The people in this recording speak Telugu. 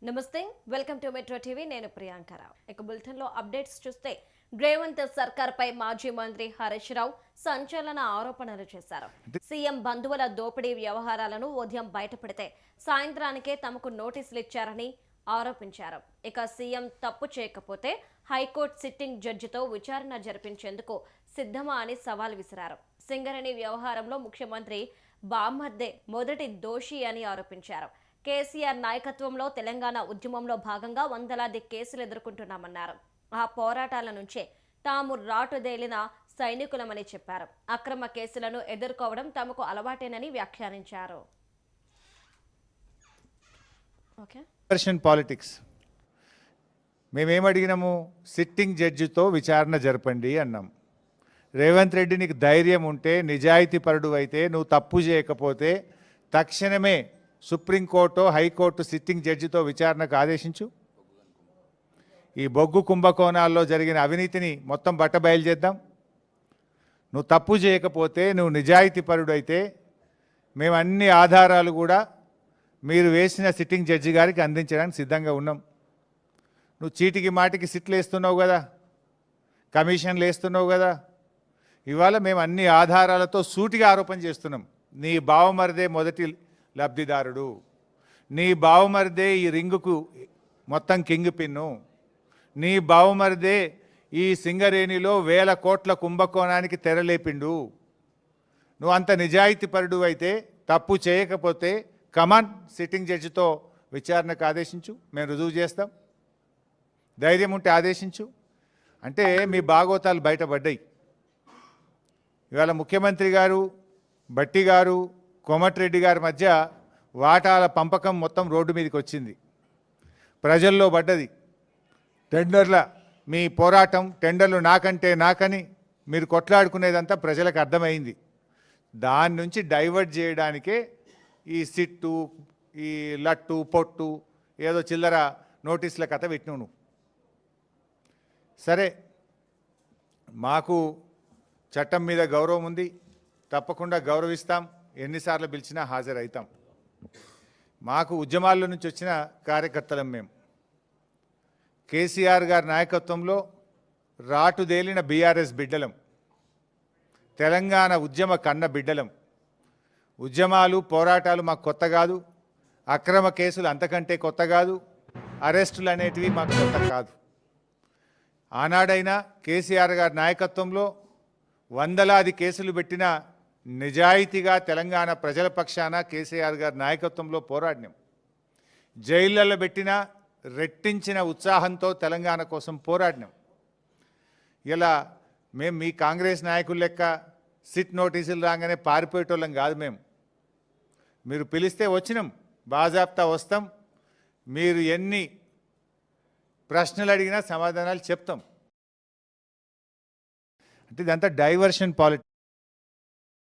నమస్తే వెల్కమ్ టు మెట్రో టీవీ నేను ప్రియాంకరావు. ఇక బులెటిన్ లో అప్డేట్స్ చూస్తే రేవంత్ సర్కార్ పై మాజీ మంత్రి హరీష్ రావు సంచలన ఆరోపణలు చేశారు. సీఎం బంధువుల దోపిడీ వ్యవహారాలను ఉదయం బయటపెడితే సాయంత్రానికే తమకు నోటీసులు ఇచ్చారని ఆరోపించారు. ఇక సీఎం తప్పు చేయకపోతే హైకోర్టు సిట్టింగ్ జడ్జితో విచారణ జరిపించేందుకు సిద్ధమా అని సవాల్ విసిరారు. సింగరేణి వ్యవహారంలో ముఖ్యమంత్రి బామ్మర్దే మొదటి దోషి అని ఆరోపించారు. కేసీఆర్ నాయకత్వంలో తెలంగాణ ఉద్యమంలో భాగంగా వందలాది కేసులు ఎదుర్కొంటున్నామన్నారు. ఆ పోరాటాల నుంచే తాము రాటుదేలిన సైనికులమని చెప్పారు. అక్రమ కేసులను ఎదుర్కోవడం తమకు అలవాటేనని వ్యాఖ్యానించారు. పాలిటిక్స్ మేమేమడిగినాము? సిట్టింగ్ జడ్జితో విచారణ జరపండి అన్నాం. రేవంత్ రెడ్డి నీకు ధైర్యం ఉంటే, నిజాయితీపరుడు అయితే, నువ్వు తప్పు చేయకపోతే తక్షణమే సుప్రీంకోర్టు హైకోర్టు సిట్టింగ్ జడ్జితో విచారణకు ఆదేశించు. ఈ బొగ్గు కుంభకోణాల్లో జరిగిన అవినీతిని మొత్తం బట్టబయలు చేద్దాం. నువ్వు తప్పు చేయకపోతే, నువ్వు నిజాయితీపరుడు అయితే మేము అన్ని ఆధారాలు కూడా మీరు వేసిన సిట్టింగ్ జడ్జి గారికి అందించడానికి సిద్ధంగా ఉన్నాం. నువ్వు చీటికి మాటికి సిట్లు వేస్తున్నావు కదా, కమిషన్లు వేస్తున్నావు కదా. ఇవాళ మేము అన్ని ఆధారాలతో సూటిగా ఆరోపణ చేస్తున్నాం. నీ బావమరిదే మొదటి లబ్ధిదారుడు, నీ బావమరిదే ఈ రింగుకు మొత్తం కింగ్ పిన్ను, నీ బావమరిదే ఈ సింగరేణిలో 1000 కోట్ల కుంభకోణానికి తెరలేపిండు. నువ్వు అంత నిజాయితీపరుడు అయితే, తప్పు చేయకపోతే కమాన్ సిట్టింగ్ జడ్జితో విచారణకు ఆదేశించు, మేము రుజువు చేస్తాం. ధైర్యం ఉంటే ఆదేశించు అంటే మీ భాగోతాలు బయటపడ్డాయి. ఇవాళ ముఖ్యమంత్రి గారు, బట్టి గారు, కోమటిరెడ్డి గారి మధ్య వాటాల పంపకం మొత్తం రోడ్డు మీదకి వచ్చింది, ప్రజల్లో పడ్డది. టెండర్ల మీ పోరాటం, టెండర్లు నాకంటే నాకని మీరు కొట్లాడుకునేదంతా ప్రజలకు అర్థమైంది. దాని నుంచి డైవర్ట్ చేయడానికే ఈ సిట్టు, ఈ లట్టు పొట్టు ఏదో చిల్లర నోటీసుల కథ పెట్టినావు నువ్వు. సరే, మాకు చట్టం మీద గౌరవం ఉంది, తప్పకుండా గౌరవిస్తాం, ఎన్నిసార్లు పిలిచినా హాజరవుతాం. మాకు ఉద్యమాల్లో నుంచి వచ్చిన కార్యకర్తలం మేము. కేసీఆర్ గారి నాయకత్వంలో రాటుదేలిన బీఆర్ఎస్ బిడ్డలం, తెలంగాణ ఉద్యమ కన్న బిడ్డలం. ఉద్యమాలు పోరాటాలు మాకు కొత్త కాదు, అక్రమ కేసులు అంతకంటే కొత్త కాదు, అరెస్టులు అనేటివి మాకు కొత్త కాదు. ఆనాడైనా కేసీఆర్ గారి నాయకత్వంలో వందలాది కేసులు పెట్టిన నిజాయితీగా తెలంగాణ ప్రజల పక్షాన కేసీఆర్ గారి నాయకత్వంలో పోరాడినాం. జైళ్ళల్లో పెట్టిన రెట్టించిన ఉత్సాహంతో తెలంగాణ కోసం పోరాడినాం. ఇలా మేము మీ కాంగ్రెస్ నాయకుల లెక్క సిట్ నోటీసులు రాగానే పారిపోయేటోళ్ళం కాదు. మీరు పిలిస్తే వచ్చినాం, బాజాప్తా వస్తాం. మీరు ఎన్ని ప్రశ్నలు అడిగినా సమాధానాలు చెప్తాం. అంటే ఇదంతా డైవర్షన్ పాలిటిక్స్.